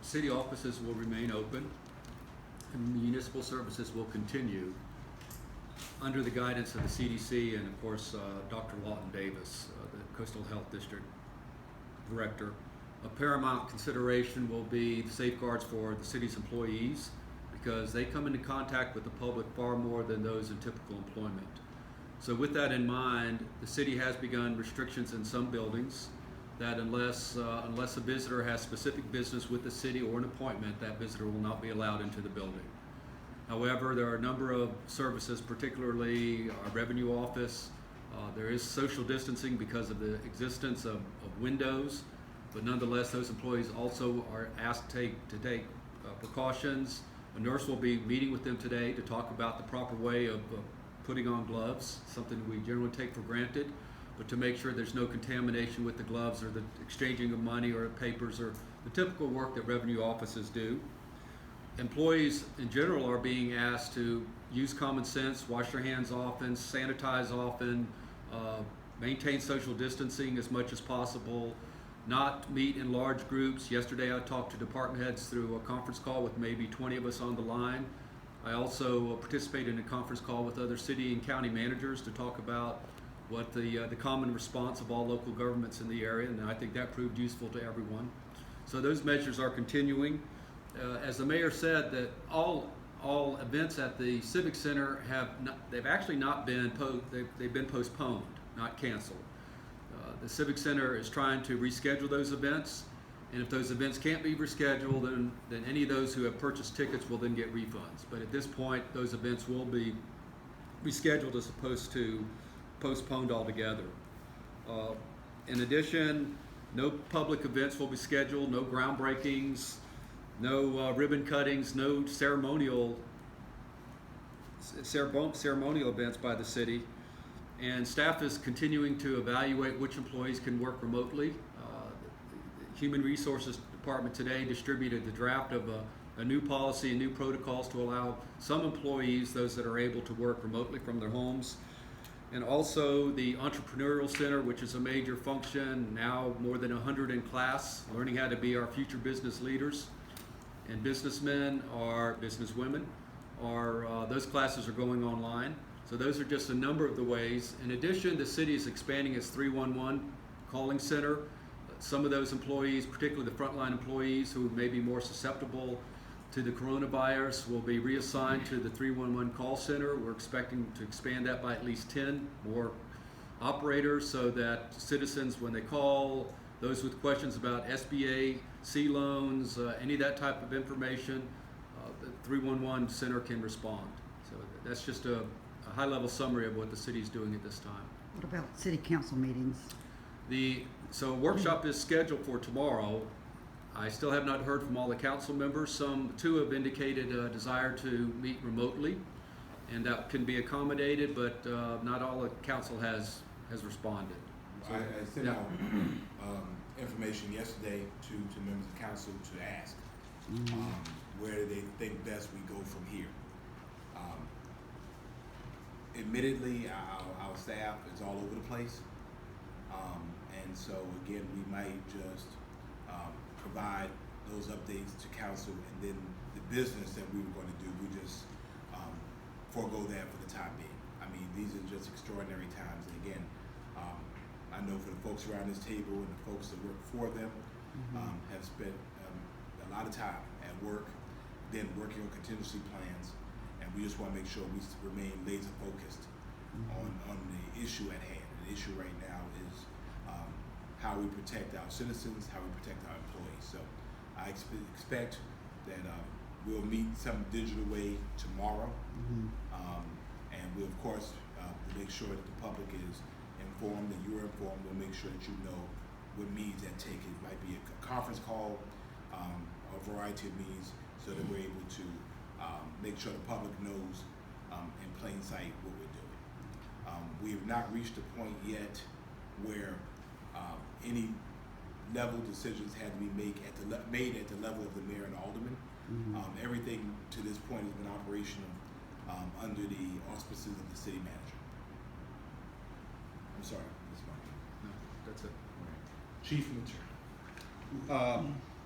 City offices will remain open and municipal services will continue under the guidance of the CDC and, of course, Dr. Lawton Davis, the Coastal Health District Director. A paramount consideration will be the safeguards for the city's employees because they come into contact with the public far more than those in typical employment. So with that in mind, the city has begun restrictions in some buildings that unless a visitor has specific business with the city or an appointment, that visitor will not be allowed into the building. However, there are a number of services, particularly our revenue office. There is social distancing because of the existence of windows, but nonetheless, those employees also are asked to take precautions. A nurse will be meeting with them today to talk about the proper way of putting on gloves, something we generally take for granted, but to make sure there's no contamination with the gloves or the exchanging of money or papers or the typical work that revenue offices do. Employees in general are being asked to use common sense, wash their hands often, sanitize often, maintain social distancing as much as possible, not meet in large groups. Yesterday I talked to department heads through a conference call with maybe 20 of us on the line. I also participated in a conference call with other city and county managers to talk about what the common response of all local governments in the area, and I think that proved useful to everyone. So those measures are continuing. As the mayor said, that all events at the Civic Center they've actually not been they've been postponed, not canceled. The Civic Center is trying to reschedule those events, and if those events can't be rescheduled, then any of those who have purchased tickets will then get refunds. But at this point, those events will be rescheduled as opposed to postponed altogether. In addition, no public events will be scheduled, no groundbreakings, no ribbon cuttings, no ceremonial events by the city. And staff is continuing to evaluate which employees can work remotely. The Human Resources Department today distributed the draft of a new policy and new protocols to allow some employees, those that are able to work remotely from their homes. And also the Entrepreneurial Center, which is a major function, now more than 100 in class, learning how to be our future business leaders. And businessmen or businesswomen, those classes are going online. So those are just a number of the ways. In addition, the city is expanding its 311 calling center. Some of those employees, particularly the frontline employees who may be more susceptible to the coronavirus, will be reassigned to the 311 call center. We're expecting to expand that by at least 10 more operators so that citizens, when they call, those with questions about SBA, C loans, any of that type of information, the 311 center can respond. So that's just a high-level summary of what the city is doing at this time. What about city council meetings? So a workshop is scheduled for tomorrow. I still have not heard from all the council members. Two have indicated a desire to meet remotely, and that can be accommodated, but not all the council has responded. So, I sent out information yesterday to members of council to ask where they think best we go from here. Admittedly, our staff is all over the place, and so again, we might just provide those updates to council, and then the business that we were going to do, we just forego that for the time being. I mean, these are just extraordinary times, and again, I know for the folks around this table and the folks that work for them have spent a lot of time at work, then working on contingency plans. And we just want to make sure we remain laser focused on the issue at hand. The issue right now is how we protect our citizens, how we protect our employees. So I expect that we'll meet some digital way tomorrow. And we'll, of course, make sure that the public is informed and you're informed. We'll make sure that you know what means that take. It might be a conference call, a variety of means, so that we're able to make sure the public knows in plain sight what we're doing. We have not reached a point yet where any level decisions had to be made at the level of the mayor and alderman. Everything to this point has been operational under the auspices of the city manager. I'm sorry, Ms. Martin. No, that's it. Chief Mitchell.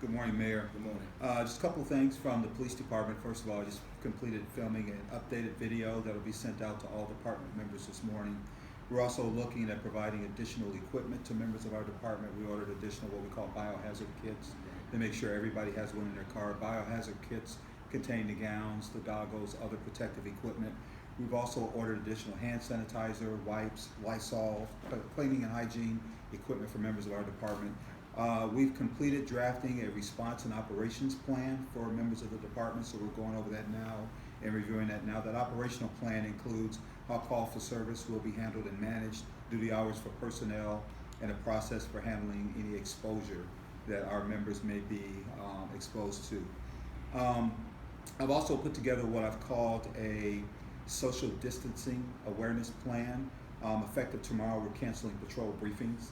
Good morning, Mayor. Good morning. Just a couple of things from the police department. First of all, I just completed filming an updated video that will be sent out to all department members this morning. We're also looking at providing additional equipment to members of our department. We ordered additional what we call biohazard kits to make sure everybody has one in their car. Biohazard kits contain the gowns, the goggles, other protective equipment. We've also ordered additional hand sanitizer, wipes, Lysol, cleaning and hygiene equipment for members of our department. We've completed drafting a response and operations plan for members of the department, so we're going over that now and reviewing that now. That operational plan includes how call for service will be handled and managed, duty hours for personnel, and a process for handling any exposure that our members may be exposed to. I've also put together what I've called a social distancing awareness plan. Effective tomorrow, we're canceling patrol briefings.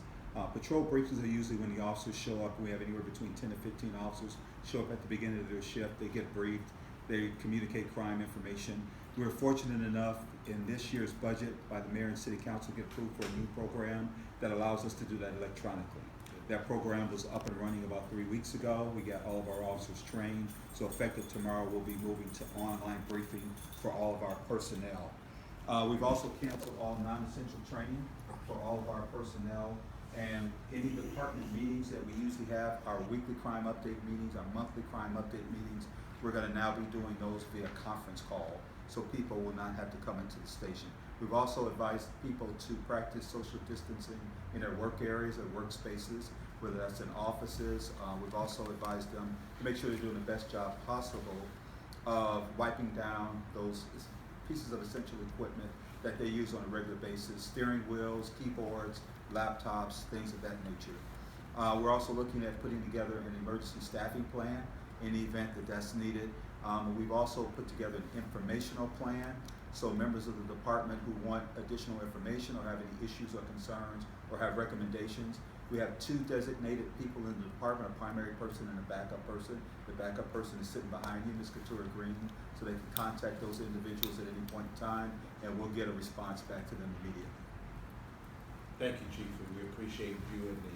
Patrol briefings are usually when the officers show up. We have anywhere between 10 to 15 officers show up at the beginning of their shift. They get briefed. They communicate crime information. We were fortunate enough in this year's budget by the mayor and city council get approved for a new program that allows us to do that electronically. That program was up and running about 3 weeks ago. We got all of our officers trained. So effective tomorrow, we'll be moving to online briefing for all of our personnel. We've also canceled all non-essential training for all of our personnel. And any department meetings that we usually have, our weekly crime update meetings, our monthly crime update meetings, we're gonna now be doing those via conference call, so people will not have to come into the station. We've also advised people to practice social distancing in their work areas or workspaces, whether that's in offices. We've also advised them to make sure they're doing the best job possible of wiping down those pieces of essential equipment that they use on a regular basis, steering wheels, keyboards, laptops, things of that nature. We're also looking at putting together an emergency staffing plan in the event that that's needed. We've also put together an informational plan, so members of the department who want additional information or have any issues or concerns or have recommendations, we have 2 designated people in the department, a primary person and a backup person. The backup person is sitting behind you, Ms. Couture Green, so they can contact those individuals at any point in time, and we'll get a response back to them immediately. Thank you, Chief, and we appreciate you and the